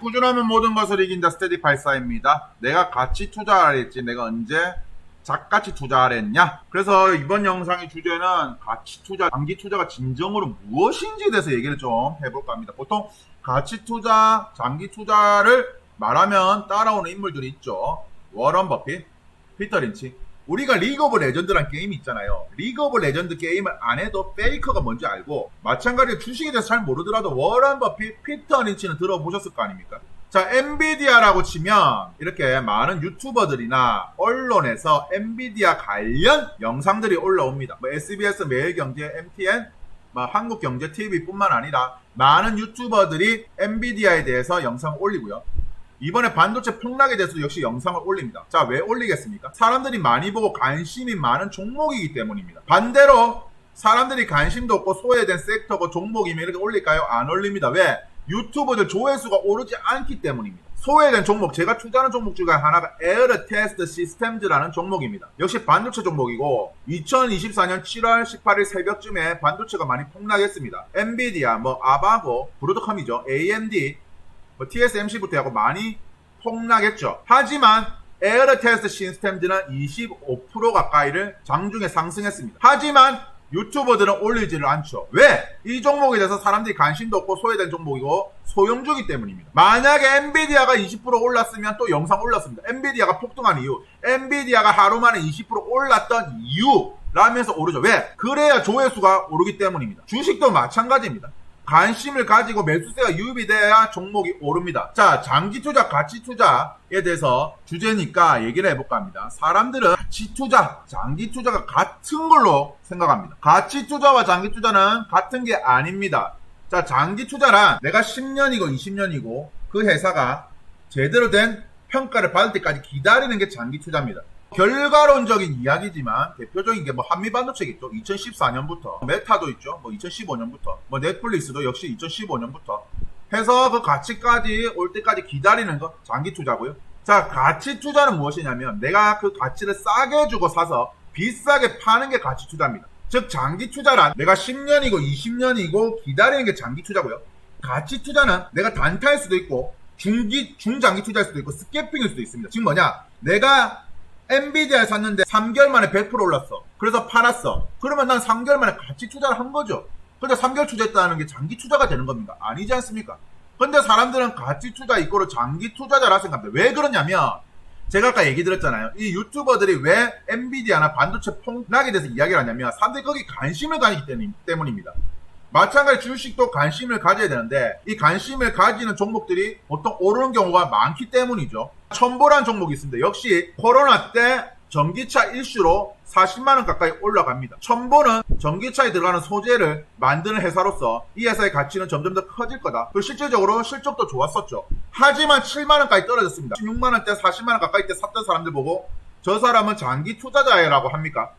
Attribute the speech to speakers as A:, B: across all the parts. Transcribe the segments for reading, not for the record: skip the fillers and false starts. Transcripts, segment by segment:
A: 꾸준하면 모든 것을 이긴다 스테디 84입니다. 내가 가치 투자하랬지 내가 언제 작가치 투자하랬냐? 그래서 이번 영상의 주제는 가치 투자, 장기 투자가 진정으로 무엇인지에 대해서 얘기를 좀 해볼까 합니다. 보통 가치 투자, 장기 투자를 말하면 따라오는 인물들이 있죠. 워런 버핏, 피터 린치. 우리가 리그 오브 레전드란 게임이 있잖아요. 리그 오브 레전드 게임을 안 해도 페이커가 뭔지 알고, 마찬가지로 주식에 대해서 잘 모르더라도 워런 버핏, 피터 린치는 들어보셨을 거 아닙니까? 자, 엔비디아라고 치면 이렇게 많은 유튜버들이나 언론에서 엔비디아 관련 영상들이 올라옵니다. 뭐 SBS 매일경제, MTN, 뭐 한국경제TV 뿐만 아니라 많은 유튜버들이 엔비디아에 대해서 영상을 올리고요. 이번에 반도체 폭락에 대해서도 역시 영상을 올립니다. 자, 왜 올리겠습니까? 사람들이 많이 보고 관심이 많은 종목이기 때문입니다. 반대로 사람들이 관심도 없고 소외된 섹터고 종목이면 이렇게 올릴까요? 안 올립니다. 왜? 유튜버들 조회수가 오르지 않기 때문입니다. 소외된 종목, 제가 투자하는 종목 중에 하나가 에어러 테스트 시스템즈라는 종목입니다. 역시 반도체 종목이고 2024년 7월 18일 새벽쯤에 반도체가 많이 폭락했습니다. 엔비디아, 뭐 아바고, 브로드컴이죠. AMD, 뭐 TSMC부터 하고 많이 폭락했죠. 하지만 에어러 테스트 시스템즈는 25% 가까이를 장중에 상승했습니다. 하지만 유튜버들은 올리지를 않죠. 왜? 이 종목에 대해서 사람들이 관심도 없고 소외된 종목이고 소형주기 때문입니다. 만약에 엔비디아가 20% 올랐으면 또 영상 올랐습니다. 엔비디아가 폭등한 이유, 엔비디아가 하루 만에 20% 올랐던 이유 라면서 오르죠. 왜? 그래야 조회수가 오르기 때문입니다. 주식도 마찬가지입니다. 관심을 가지고 매수세가 유입이 돼야 종목이 오릅니다. 자, 장기 투자, 가치 투자에 대해서 주제니까 얘기를 해볼까 합니다. 사람들은 가치 투자, 장기 투자가 같은 걸로 생각합니다. 가치 투자와 장기 투자는 같은 게 아닙니다. 자, 장기 투자란 내가 10년이고 20년이고 그 회사가 제대로 된 평가를 받을 때까지 기다리는 게 장기 투자입니다. 결과론적인 이야기지만 대표적인 게 뭐 한미반도체겠죠. 2014년부터 메타도 있죠. 뭐 2015년부터 뭐 넷플릭스도 역시 2015년부터 해서 그 가치까지 올 때까지 기다리는 거 장기 투자고요. 자, 가치 투자는 무엇이냐면 내가 그 가치를 싸게 주고 사서 비싸게 파는 게 가치 투자입니다. 즉 장기 투자란 내가 10년이고 20년이고 기다리는 게 장기 투자고요. 가치 투자는 내가 단타일 수도 있고 중장기 투자일 수도 있고 스캐핑일 수도 있습니다. 지금 뭐냐, 내가 엔비디아에 샀는데 3개월 만에 100% 올랐어. 그래서 팔았어. 그러면 난 3개월 만에 가치 투자를 한 거죠. 근데 3개월 투자했다는 게 장기 투자가 되는 겁니까? 아니지 않습니까? 근데 사람들은 가치 투자 이꼬르 장기 투자자라 생각합니다. 왜 그러냐면 제가 아까 얘기 드렸잖아요. 이 유튜버들이 왜 엔비디아나 반도체 폭락에 대해서 이야기를 하냐면 사람들이 거기 관심을 가지기 때문입니다. 마찬가지 주식도 관심을 가져야 되는데 이 관심을 가지는 종목들이 보통 오르는 경우가 많기 때문이죠. 첨보란 종목이 있습니다. 역시 코로나 때 전기차 이슈로 40만원 가까이 올라갑니다. 첨보는 전기차에 들어가는 소재를 만드는 회사로서 이 회사의 가치는 점점 더 커질 거다. 그리고 실질적으로 실적도 좋았었죠. 하지만 7만원까지 떨어졌습니다. 16만원대 40만원 가까이 때 샀던 사람들 보고 저 사람은 장기 투자자라고 합니까?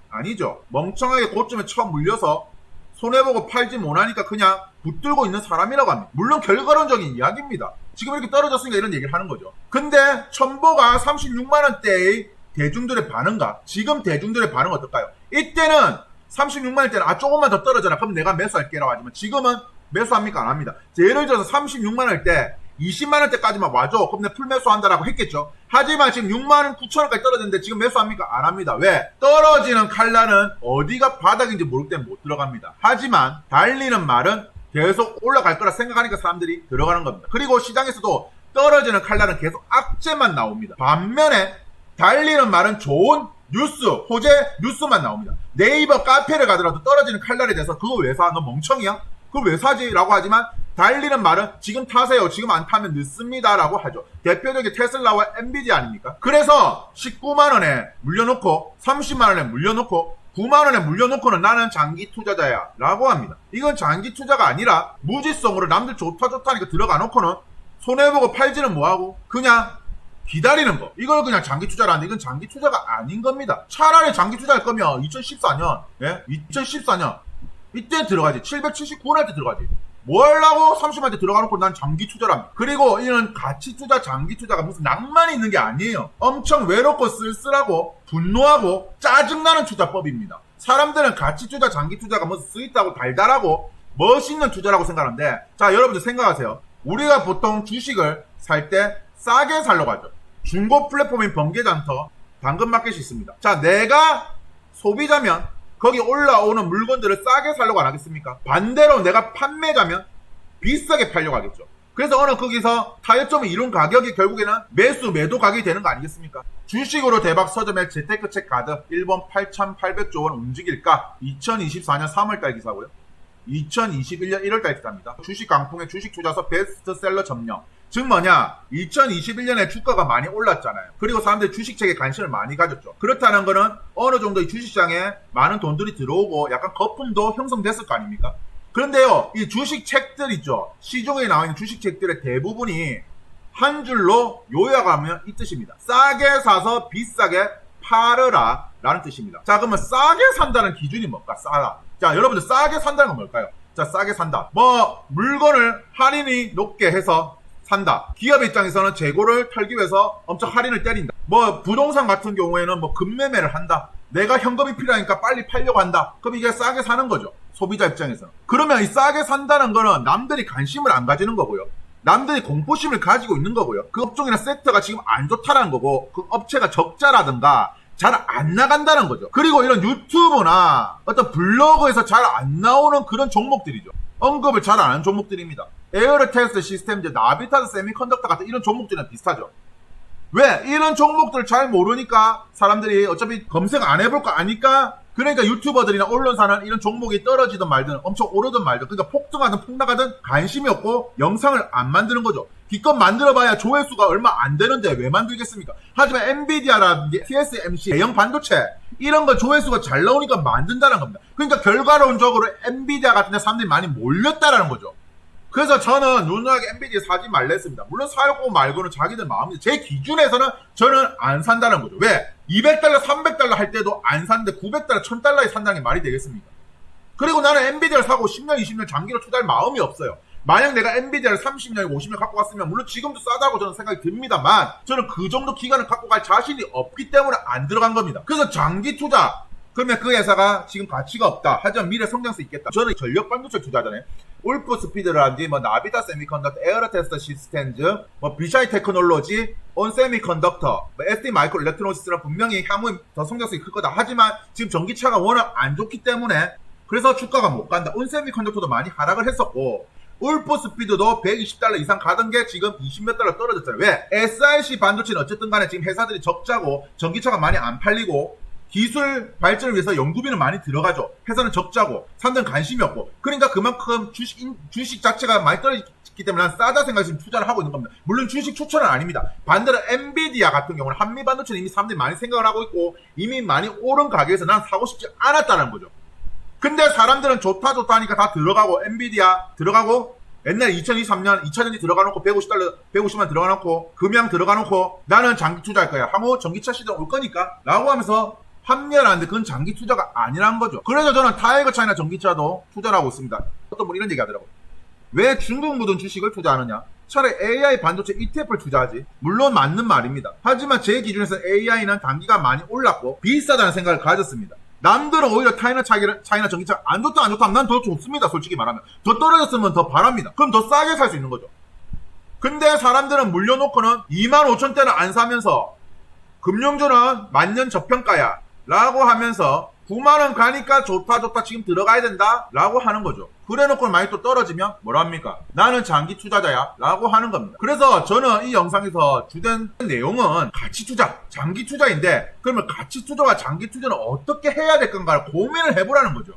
A: 아니죠. 멍청하게 고점에 처음 물려서 손해보고 팔지 못하니까 그냥 붙들고 있는 사람이라고 합니다. 물론 결과론적인 이야기입니다. 지금 이렇게 떨어졌으니까 이런 얘기를 하는 거죠. 근데 첨보가 36만원대의 대중들의 반응과 지금 대중들의 반응은 어떨까요? 이때는 36만원대는 조금만 더 떨어져라 그럼 내가 매수할게라고 하지만 지금은 매수합니까? 안 합니다. 예를 들어서 36만원대 20만원대까지만 와줘 그럼 내가 풀매수한다라고 했겠죠. 하지만 지금 6만 9천원까지 떨어졌는데 지금 매수합니까? 안 합니다. 왜? 떨어지는 칼날은 어디가 바닥인지 모르기 때문에 못 들어갑니다. 하지만 달리는 말은 계속 올라갈 거라 생각하니까 사람들이 들어가는 겁니다. 그리고 시장에서도 떨어지는 칼날은 계속 악재만 나옵니다. 반면에 달리는 말은 좋은 뉴스, 호재 뉴스만 나옵니다. 네이버 카페를 가더라도 떨어지는 칼날에 대해서 그거 왜 사? 너 멍청이야? 그걸 왜 사지? 라고 하지만 달리는 말은 지금 타세요. 지금 안 타면 늦습니다. 라고 하죠. 대표적인 테슬라와 엔비디아 아닙니까? 그래서 19만원에 물려놓고 30만원에 물려놓고 9만원에 물려놓고는 나는 장기 투자자야 라고 합니다. 이건 장기 투자가 아니라 무지성으로 남들 좋다 하니까 들어가 놓고는 손해보고 팔지는 뭐하고 그냥 기다리는 거. 이걸 그냥 장기 투자라는데 이건 장기 투자가 아닌 겁니다. 차라리 장기 투자할 거면 2014년 2014년 이때 들어가지. 779원 할 때 들어가지. 뭐 하려고 30만원대 들어가놓고 난 장기 투자랍니다. 그리고 이런 가치 투자, 장기 투자가 무슨 낭만이 있는 게 아니에요. 엄청 외롭고 쓸쓸하고 분노하고 짜증나는 투자법입니다. 사람들은 가치 투자, 장기 투자가 무슨 스윗하고 달달하고 멋있는 투자라고 생각하는데 자, 여러분들 생각하세요. 우리가 보통 주식을 살 때 싸게 살려고 하죠. 중고 플랫폼인 번개장터, 당근마켓이 있습니다. 자, 내가 소비자면 거기 올라오는 물건들을 싸게 살려고 안 하겠습니까? 반대로 내가 판매자면 비싸게 팔려고 하겠죠. 그래서 어느 거기서 타협점을 이룬 가격이 결국에는 매도 가격이 되는 거 아니겠습니까? 주식으로 대박 서점의 재테크책 가드 1번 8,800조 원 움직일까? 2024년 3월달 기사고요. 2021년 1월달 기사입니다. 주식 강풍의 주식 투자서 베스트셀러 점령. 즉 뭐냐, 2021년에 주가가 많이 올랐잖아요. 그리고 사람들이 주식책에 관심을 많이 가졌죠. 그렇다는 거는 어느 정도 이 주식시장에 많은 돈들이 들어오고 약간 거품도 형성됐을 거 아닙니까? 그런데요, 이 주식책들 있죠. 시중에 나와 있는 주식책들의 대부분이 한 줄로 요약하면 이 뜻입니다. 싸게 사서 비싸게 팔으라 라는 뜻입니다. 자, 그러면 싸게 산다는 기준이 뭘까? 싸다. 자, 여러분들 싸게 산다는 건 뭘까요? 자, 싸게 산다. 뭐 물건을 할인이 높게 해서 산다. 기업 입장에서는 재고를 털기 위해서 엄청 할인을 때린다. 뭐 부동산 같은 경우에는 뭐 급매매를 한다. 내가 현금이 필요하니까 빨리 팔려고 한다. 그럼 이게 싸게 사는 거죠. 소비자 입장에서는. 그러면 이 싸게 산다는 거는 남들이 관심을 안 가지는 거고요. 남들이 공포심을 가지고 있는 거고요. 그 업종이나 섹터가 지금 안 좋다는 거고, 그 업체가 적자라든가 잘 안 나간다는 거죠. 그리고 이런 유튜브나 어떤 블로그에서 잘 안 나오는 그런 종목들이죠. 언급을 잘 안 하는 종목들입니다. 에어로텍스 시스템즈, 나비타스 세미컨덕터 같은 이런 종목들이랑 비슷하죠. 왜? 이런 종목들을 잘 모르니까 사람들이 어차피 검색 안 해볼 거 아니까, 그러니까 유튜버들이나 언론사는 이런 종목이 떨어지든 말든 엄청 오르든 말든, 그러니까 폭등하든 폭락하든 관심이 없고 영상을 안 만드는 거죠. 기껏 만들어봐야 조회수가 얼마 안 되는데 왜 만들겠습니까? 하지만 엔비디아라든지 TSMC 대형 반도체 이런 거 조회수가 잘 나오니까 만든다는 겁니다. 그러니까 결과론적으로 엔비디아 같은 데 사람들이 많이 몰렸다라는 거죠. 그래서 저는 누누하게 엔비디아 사지 말라 했습니다. 물론 사고 말고는 자기들 마음이죠. 제 기준에서는 저는 안 산다는 거죠. 왜? 200달러, 300달러 할 때도 안 샀는데 900달러, 1000달러에 산다는 게 말이 되겠습니까? 그리고 나는 엔비디아를 사고 10년, 20년 장기로 투자할 마음이 없어요. 만약 내가 엔비디아를 30년, 50년 갖고 갔으면 물론 지금도 싸다고 저는 생각이 듭니다만, 저는 그 정도 기간을 갖고 갈 자신이 없기 때문에 안 들어간 겁니다. 그래서 장기 투자, 그러면 그 회사가 지금 가치가 없다. 하지만 미래 성장수 있겠다. 저는 전력 반도체 투자잖아요. 울프 스피드라든지 뭐 나비타 세미컨덕터, 에어로텍스 시스템즈, 뭐 비샤이 테크놀로지, 온 세미컨덕터, 뭐 ST 마이크로 일렉트로닉스는 분명히 향후에 더 성장성이 클 거다. 하지만 지금 전기차가 워낙 안 좋기 때문에 그래서 주가가 못 간다. 온 세미컨덕터도 많이 하락을 했었고, 울프 스피드도 120달러 이상 가던 게 지금 20몇 달러 떨어졌잖아요. 왜? SIC 반도체는 어쨌든 간에 지금 회사들이 적자고 전기차가 많이 안 팔리고 기술 발전을 위해서 연구비는 많이 들어가죠. 회사는 적자고 사람들은 관심이 없고, 그러니까 그만큼 주식 자체가 많이 떨어졌기 때문에 난 싸다 생각해서 지금 투자를 하고 있는 겁니다. 물론 주식 추천은 아닙니다. 반대로 엔비디아 같은 경우는 한미 반도체는 이미 사람들이 많이 생각을 하고 있고 이미 많이 오른 가격에서 난 사고 싶지 않았다는 거죠. 근데 사람들은 좋다 하니까 다 들어가고, 엔비디아 들어가고, 옛날 2023년 2차전지 들어가 놓고 150달러 150만 들어가 놓고 금양 들어가 놓고 나는 장기 투자할 거야. 향후 전기차 시장 올 거니까 라고 하면서 합리화를 하는데 그건 장기 투자가 아니라는 거죠. 그래서 저는 타이거 차이나 전기차도 투자를 하고 있습니다. 어떤 분 이런 얘기 하더라고요. 왜 중국 묻은 주식을 투자하느냐? 차라리 AI 반도체 ETF를 투자하지. 물론 맞는 말입니다. 하지만 제 기준에서 AI는 단기가 많이 올랐고 비싸다는 생각을 가졌습니다. 남들은 오히려 차이나 전기차 안 좋다 하면 난 더 좋습니다. 솔직히 말하면. 더 떨어졌으면 더 바랍니다. 그럼 더 싸게 살 수 있는 거죠. 근데 사람들은 물려놓고는 25,000대는 안 사면서 금융주는 만년 저평가야 라고 하면서 9만원 가니까 좋다 지금 들어가야 된다 라고 하는 거죠. 그래놓고 많이 또 떨어지면 뭐랍니까? 나는 장기 투자자야 라고 하는 겁니다. 그래서 저는 이 영상에서 주된 내용은 가치 투자, 장기 투자인데, 그러면 가치 투자와 장기 투자는 어떻게 해야 될 건가를 고민을 해보라는 거죠.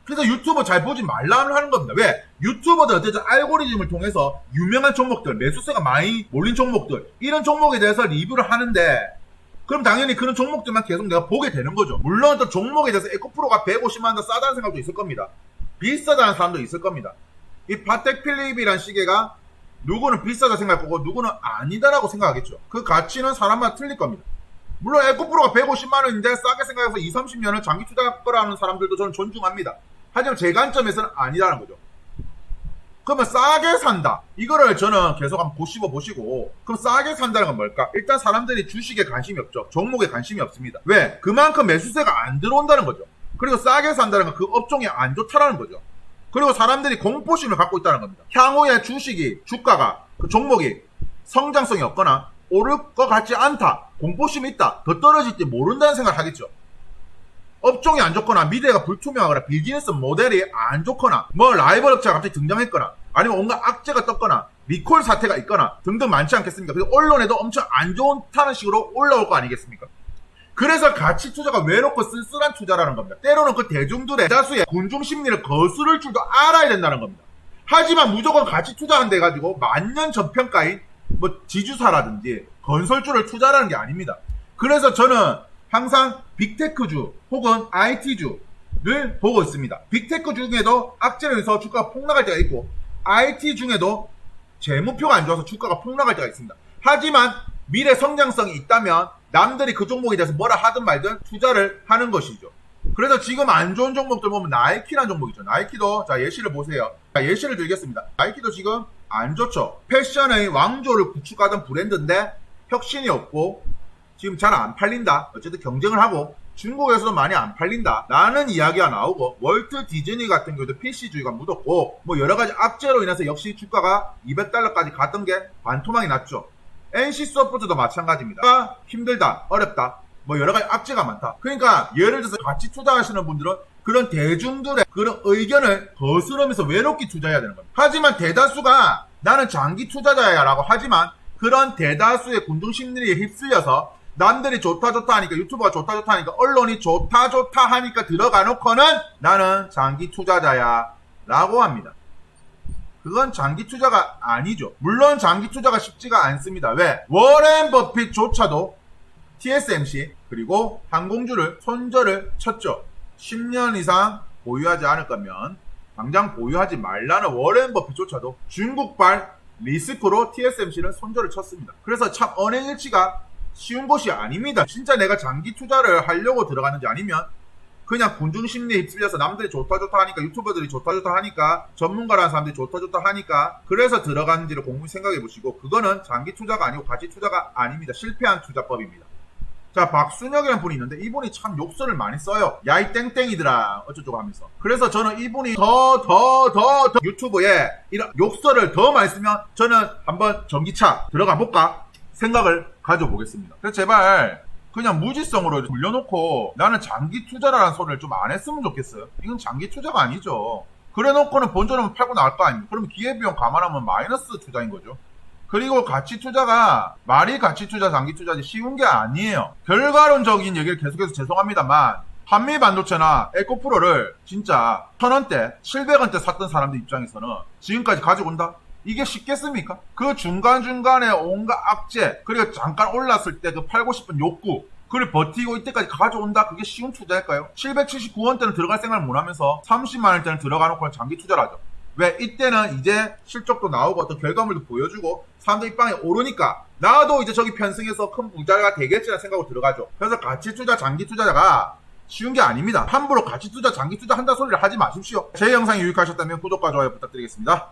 A: 그래서 유튜브 잘 보지 말라는 하는 겁니다. 왜? 유튜버들 어쨌든 알고리즘을 통해서 유명한 종목들, 매수세가 많이 몰린 종목들, 이런 종목에 대해서 리뷰를 하는데, 그럼 당연히 그런 종목들만 계속 내가 보게 되는 거죠. 물론 또 종목에 대해서 에코프로가 150만 원 더 싸다는 생각도 있을 겁니다. 비싸다는 사람도 있을 겁니다. 이 파텍 필립이란 시계가 누구는 비싸다 생각하고 누구는 아니다라고 생각하겠죠. 그 가치는 사람마다 틀릴 겁니다. 물론 에코프로가 150만 원인데 싸게 생각해서 20, 30년을 장기 투자할 거라는 사람들도 저는 존중합니다. 하지만 제 관점에서는 아니라는 거죠. 그러면 싸게 산다. 이거를 저는 계속 한번 보시고, 그럼 싸게 산다는 건 뭘까? 일단 사람들이 주식에 관심이 없죠. 종목에 관심이 없습니다. 왜? 그만큼 매수세가 안 들어온다는 거죠. 그리고 싸게 산다는 건 그 업종이 안 좋다라는 거죠. 그리고 사람들이 공포심을 갖고 있다는 겁니다. 향후에 주가가 그 종목이 성장성이 없거나 오를 것 같지 않다, 공포심이 있다, 더 떨어질지 모른다는 생각을 하겠죠. 업종이 안 좋거나 미래가 불투명하거나 비즈니스 모델이 안 좋거나 뭐 라이벌 업체가 갑자기 등장했거나 아니면 온갖 악재가 떴거나 리콜 사태가 있거나 등등 많지 않겠습니까? 그리고 언론에도 엄청 안 좋다는 식으로 올라올 거 아니겠습니까? 그래서 가치 투자가 외롭고 쓸쓸한 투자라는 겁니다. 때로는 그 대중들의 다수의 군중 심리를 거스를 줄도 알아야 된다는 겁니다. 하지만 무조건 가치 투자한데 가지고 만년 저평가인 뭐 지주사라든지 건설주를 투자하는 게 아닙니다. 그래서 저는 항상 빅테크주 혹은 IT주를 보고 있습니다. 빅테크 중에도 악재로 인해서 주가가 폭락할 때가 있고 IT 중에도 재무표가 안 좋아서 주가가 폭락할 때가 있습니다. 하지만 미래 성장성이 있다면 남들이 그 종목에 대해서 뭐라 하든 말든 투자를 하는 것이죠. 그래서 지금 안 좋은 종목들 보면 나이키라는 종목이죠. 나이키도 자 예시를 보세요. 자, 예시를 들겠습니다. 나이키도 지금 안 좋죠. 패션의 왕조를 구축하던 브랜드인데 혁신이 없고 지금 잘 안 팔린다. 어쨌든 경쟁을 하고 중국에서도 많이 안 팔린다 라는 이야기가 나오고, 월트 디즈니 같은 경우도 PC주의가 묻었고 뭐 여러가지 악재로 인해서 역시 주가가 200달러까지 갔던 게 반토막이 났죠. NC소프트도 마찬가지입니다. 힘들다, 어렵다, 뭐 여러가지 악재가 많다. 그러니까 예를 들어서 가치 투자하시는 분들은 그런 대중들의 그런 의견을 거스르면서 외롭게 투자해야 되는 겁니다. 하지만 대다수가 나는 장기 투자자야 라고 하지만 그런 대다수의 군중심리에 휩쓸려서 남들이 좋다 하니까, 유튜브가 좋다 하니까, 언론이 좋다 하니까 들어가 놓고는 나는 장기 투자자야 라고 합니다. 그건 장기 투자가 아니죠. 물론 장기 투자가 쉽지가 않습니다. 왜? 워렌 버핏조차도 TSMC 그리고 항공주를 손절을 쳤죠. 10년 이상 보유하지 않을 거면 당장 보유하지 말라는 워렌 버핏조차도 중국발 리스크로 TSMC는 손절을 쳤습니다. 그래서 참 언행일치가 쉬운 것이 아닙니다. 진짜 내가 장기 투자를 하려고 들어가는지 아니면 그냥 군중심리에 휩쓸려서 남들이 좋다 하니까, 유튜버들이 좋다 하니까, 전문가라는 사람들이 좋다 하니까 그래서 들어가는지를 공부 생각해 보시고, 그거는 장기 투자가 아니고 가치 투자가 아닙니다. 실패한 투자법입니다. 자, 박순혁이라는 분이 있는데 이분이 참 욕설을 많이 써요. 야이 땡땡이들아 어쩌고 하면서. 그래서 저는 이분이 더 유튜브에 이런 욕설을 더 많이 쓰면 저는 한번 전기차 들어가 볼까 생각을 가져보겠습니다. 그래서 제발 그냥 무지성으로 돌려놓고 나는 장기 투자라는 소리를 좀 안 했으면 좋겠어요. 이건 장기 투자가 아니죠. 그래놓고는 본전은 팔고 나올 거 아닙니까? 그럼 기회비용 감안하면 마이너스 투자인 거죠. 그리고 가치 투자가 말이 가치 투자, 장기 투자지 쉬운 게 아니에요. 결과론적인 얘기를 계속해서 죄송합니다만 한미 반도체나 에코프로를 진짜 1000원대, 700원대 샀던 사람들 입장에서는 지금까지 가지고 온다? 이게 쉽겠습니까? 그 중간중간에 온갖 악재, 그리고 잠깐 올랐을 때 그 팔고 싶은 욕구, 그걸 버티고 이때까지 가져온다? 그게 쉬운 투자일까요? 779원대는 들어갈 생각을 못하면서 30만원대는 들어가놓고 장기 투자를 하죠. 왜? 이때는 이제 실적도 나오고 어떤 결과물도 보여주고 사람들 입방에 오르니까 나도 이제 저기 편승해서 큰 부자가 되겠지라는 생각으로 들어가죠. 그래서 가치 투자, 장기 투자가 쉬운 게 아닙니다. 함부로 가치 투자, 장기 투자 한다 소리를 하지 마십시오. 제 영상이 유익하셨다면 구독과 좋아요 부탁드리겠습니다.